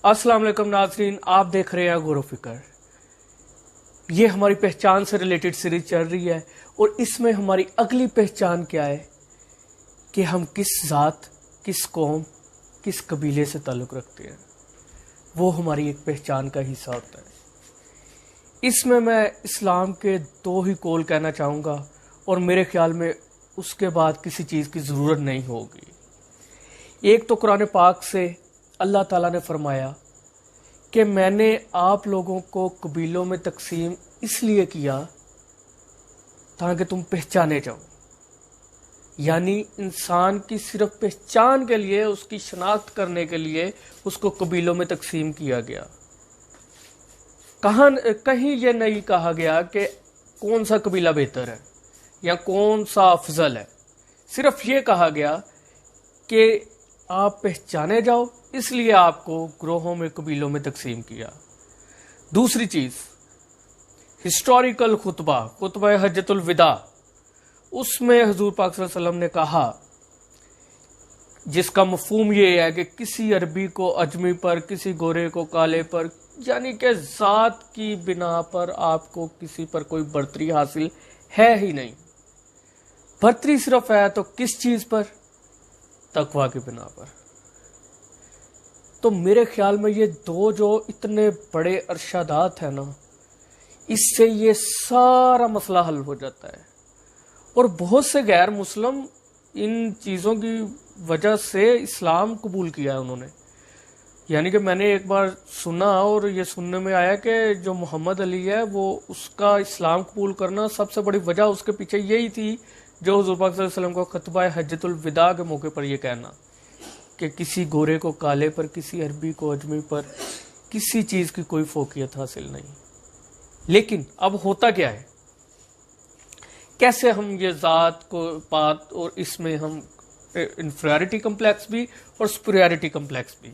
अस्सलाम वालेकुम नाज़रीन, आप देख रहे हैं गौर व फिक्र। ये हमारी पहचान से रिलेटेड सीरीज चल रही है और इसमें हमारी अगली पहचान क्या है कि हम किस ज़ात, किस कौम, किस कबीले से ताल्लुक़ रखते हैं। वो हमारी एक पहचान का हिस्सा होता है। इसमें मैं इस्लाम के दो ही कौल कहना चाहूँगा और मेरे ख्याल में उसके बाद किसी चीज़ की ज़रूरत नहीं होगी। एक तो कुरान पाक से अल्लाह ताला ने फरमाया कि मैंने आप लोगों को कबीलों में तकसीम इसलिए किया ताकि तुम पहचाने जाओ। यानी इंसान की सिर्फ पहचान के लिए, उसकी शनाख्त करने के लिए उसको कबीलों में तकसीम किया गया। कहीं ये नहीं कहा गया कि कौन सा कबीला बेहतर है या कौन सा अफजल है। सिर्फ ये कहा गया कि आप पहचाने जाओ, इसलिए आपको ग्रोहों में, कबीलों में तकसीम किया। दूसरी चीज, हिस्टोरिकल खुतबा हज्जतुल विदा, उसमें हुजूर पाक सल्लल्लाहु अलैहि वसल्लम ने कहा, जिसका मफहूम ये है कि किसी अरबी को अजमी पर, किसी गोरे को काले पर, यानी कि जात की बिना पर आपको किसी पर कोई बर्तरी हासिल है ही नहीं। बर्तरी सिर्फ है तो किस चीज पर? तकवा की बिना पर। तो मेरे ख्याल में ये दो जो इतने बड़े अरशादात है ना, इससे ये सारा मसला हल हो जाता है। और बहुत से गैर मुस्लिम इन चीज़ों की वजह से इस्लाम कबूल किया है उन्होंने। यानी कि मैंने एक बार सुना और ये सुनने में आया कि जो मोहम्मद अली है वो उसका इस्लाम कबूल करना सबसे बड़ी वजह उसके पीछे यही थी जो हुजूर पाक सल्लल्लाहु अलैहि वसल्लम को खुतबा हज्जतुल विदा के मौके पर यह कहना कि किसी गोरे को काले पर, किसी अरबी को अजमी पर किसी चीज़ की कोई फोकियत हासिल नहीं। लेकिन अब होता क्या है, कैसे हम ये ज़ात को बात, और इसमें हम इंफीरियरिटी कम्प्लेक्स भी और सुपीरियरिटी कम्प्लेक्स भी,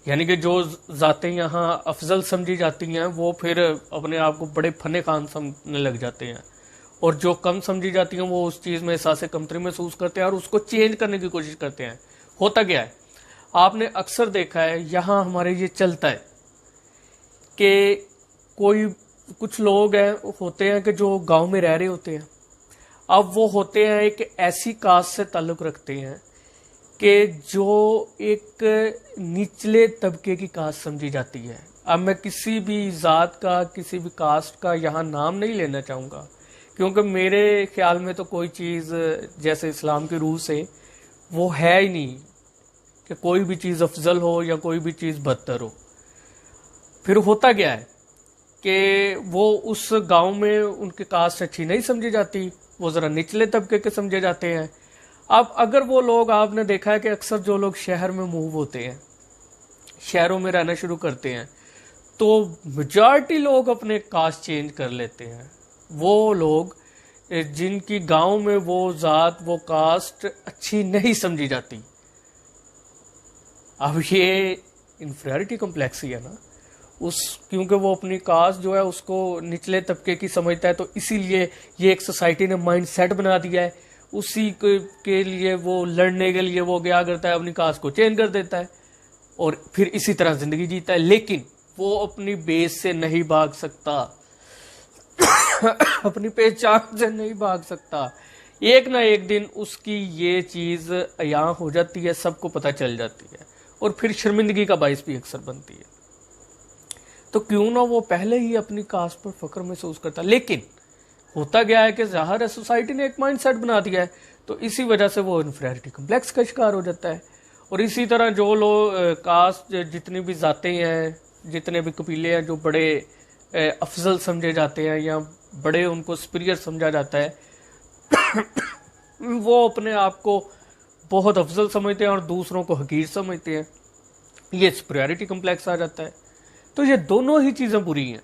यानी कि जो ज़ातें यहाँ अफजल समझी जाती हैं वो फिर अपने आप को बड़े फने खान समझने लग जाते हैं, और जो कम समझी जाती हैं वो उस चीज़ में एहसास कमतरी महसूस करते हैं और उसको चेंज करने की कोशिश करते हैं। होता क्या है, आपने अक्सर देखा है यहाँ हमारे ये चलता है कि कुछ लोग होते हैं कि जो गांव में रह रहे होते हैं। अब वो होते हैं एक ऐसी कास्ट से ताल्लुक़ रखते हैं कि जो एक निचले तबके की कास्ट समझी जाती है। अब मैं किसी भी ज़ात का, किसी भी कास्ट का यहाँ नाम नहीं लेना चाहूँगा, क्योंकि मेरे ख्याल में तो कोई चीज़ जैसे इस्लाम की रूह से वो है ही नहीं कि कोई भी चीज़ अफजल हो या कोई भी चीज़ बदतर हो। फिर होता क्या है कि वो उस गांव में उनकी कास्ट अच्छी नहीं समझी जाती, वो ज़रा निचले तबके के समझे जाते हैं। अब अगर वो लोग, आपने देखा है कि अक्सर जो लोग शहर में मूव होते हैं, शहरों में रहना शुरू करते हैं, तो मेजॉरिटी लोग अपने कास्ट चेंज कर लेते हैं। वो लोग जिनकी गांव में वो ज़ात, वो कास्ट अच्छी नहीं समझी जाती। अब ये इंफीरियरिटी कम्प्लेक्स ही है ना, क्योंकि वो अपनी कास्ट जो है उसको निचले तबके की समझता है, तो इसीलिए ये एक सोसाइटी ने माइंड सेट बना दिया है। उसी के लिए वो लड़ने के लिए वो क्या करता है, अपनी कास्ट को चेंज कर देता है और फिर इसी तरह जिंदगी जीता है। लेकिन वो अपनी बेस से नहीं भाग सकता अपनी पहचान से नहीं भाग सकता। एक ना एक दिन उसकी ये चीज़ अयां हो जाती है, सबको पता चल जाती है और फिर शर्मिंदगी का बाइस भी अक्सर बनती है। तो क्यों ना वो पहले ही अपनी कास्ट पर फख्र महसूस करता। लेकिन होता गया है कि ज़ाहिर है सोसाइटी ने एक माइंड सेट बना दिया है, तो इसी वजह से वो इंफीरियरिटी कम्प्लेक्स का शिकार हो जाता है। और इसी तरह जो लोग कास्ट, जितनी भी ज़ातें हैं, जितने भी कबीले हैं जो बड़े अफजल समझे जाते हैं या बड़े उनको सुपीरियर समझा जाता है, वो अपने आप को बहुत अफजल समझते हैं और दूसरों को हकीर समझते हैं। ये सुपीरियरिटी कम्प्लेक्स आ जाता है। तो ये दोनों ही चीज़ें बुरी हैं।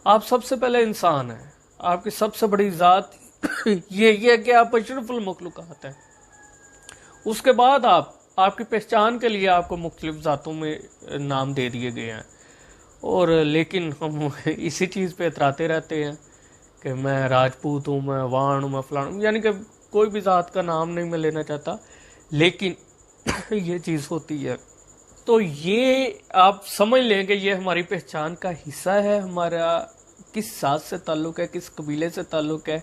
आप सबसे पहले इंसान हैं, आपकी सबसे बड़ी ज़ात ये है कि आप अशरफुल मखलूक़ात हैं। उसके बाद आपकी पहचान के लिए आपको मुख्तलिफ ज़ातों में नाम दे दिए गए हैं, और लेकिन हम इसी चीज़ पे इतराते रहते हैं कि मैं राजपूत हूँ, मैं वाण हूँ, मैं फलान हूँ। यानी कि कोई भी ज़ात का नाम नहीं मैं लेना चाहता, लेकिन ये चीज़ होती है। تو یہ آپ سمجھ لیں کہ یہ ہماری پہچان کا حصہ ہے، ہمارا کس ذات سے تعلق ہے، کس قبیلے سے تعلق ہے،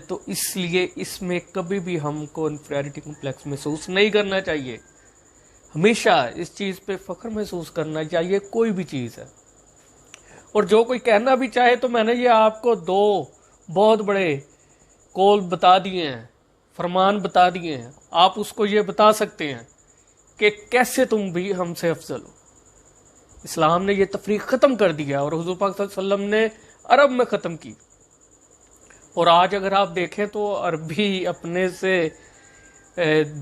تو اس لیے اس میں کبھی بھی ہم کو انفیریٹی کمپلیکس محسوس نہیں کرنا چاہیے، ہمیشہ اس چیز پہ فخر محسوس کرنا چاہیے، کوئی بھی چیز ہے۔ اور جو کوئی کہنا بھی چاہے تو میں نے یہ آپ کو 2 بہت بڑے قول بتا دیے ہیں، فرمان بتا دیے ہیں، آپ اس کو یہ بتا سکتے ہیں کہ کیسے تم بھی ہم سے افضل ہو۔ اسلام نے یہ تفریق ختم کر دیا اور حضور پاک صلی اللہ علیہ وسلم نے عرب میں ختم کی، اور آج اگر آپ دیکھیں تو عربی اپنے سے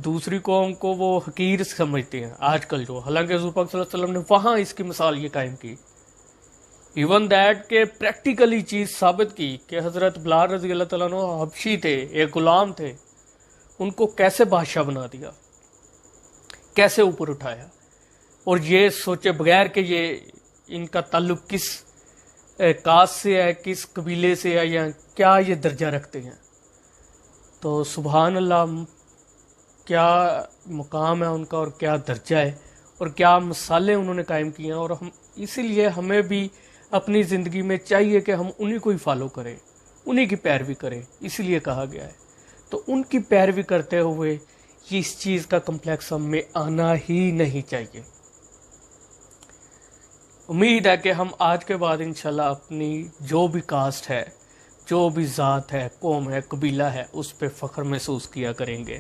دوسری قوم کو وہ حقیر سمجھتے ہیں آج کل جو، حالانکہ حضور پاک صلی اللہ علیہ وسلم نے وہاں اس کی مثال یہ قائم کی، ایون دیٹ کہ پریکٹیکلی چیز ثابت کی کہ حضرت بلال رضی اللہ تعالیٰ عنہ حبشی تھے، ایک غلام تھے، ان کو کیسے بادشاہ بنا دیا، کیسے اوپر اٹھایا، اور یہ سوچے بغیر کہ یہ ان کا تعلق کس کاسٹ سے ہے، کس قبیلے سے ہے، یا کیا یہ درجہ رکھتے ہیں۔ تو سبحان اللہ، کیا مقام ہے ان کا اور کیا درجہ ہے اور کیا مثالیں انہوں نے قائم کی ہیں، اور ہم اسی لیے ہمیں بھی اپنی زندگی میں چاہیے کہ ہم انہی کو ہی فالو کریں، انہی کی پیروی کریں، اسی لیے کہا گیا ہے۔ تو ان کی پیروی کرتے ہوئے یہ اس چیز کا کمپلیکس ہم میں آنا ہی نہیں چاہیے۔ امید ہے کہ ہم آج کے بعد انشاءاللہ اپنی جو بھی کاسٹ ہے، جو بھی ذات ہے، قوم ہے، قبیلہ ہے، اس پہ فخر محسوس کیا کریں گے،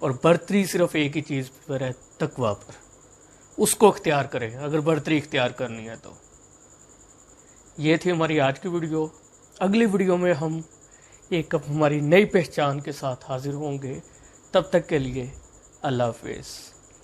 اور برتری صرف ایک ہی چیز پر ہے، تقویٰ پر، اس کو اختیار کریں اگر برتری اختیار کرنی ہے تو۔ یہ تھی ہماری آج کی ویڈیو، اگلی ویڈیو میں ہم ایک ہماری نئی پہچان کے ساتھ حاضر ہوں گے، تب تک کے لیے اللہ حافظ۔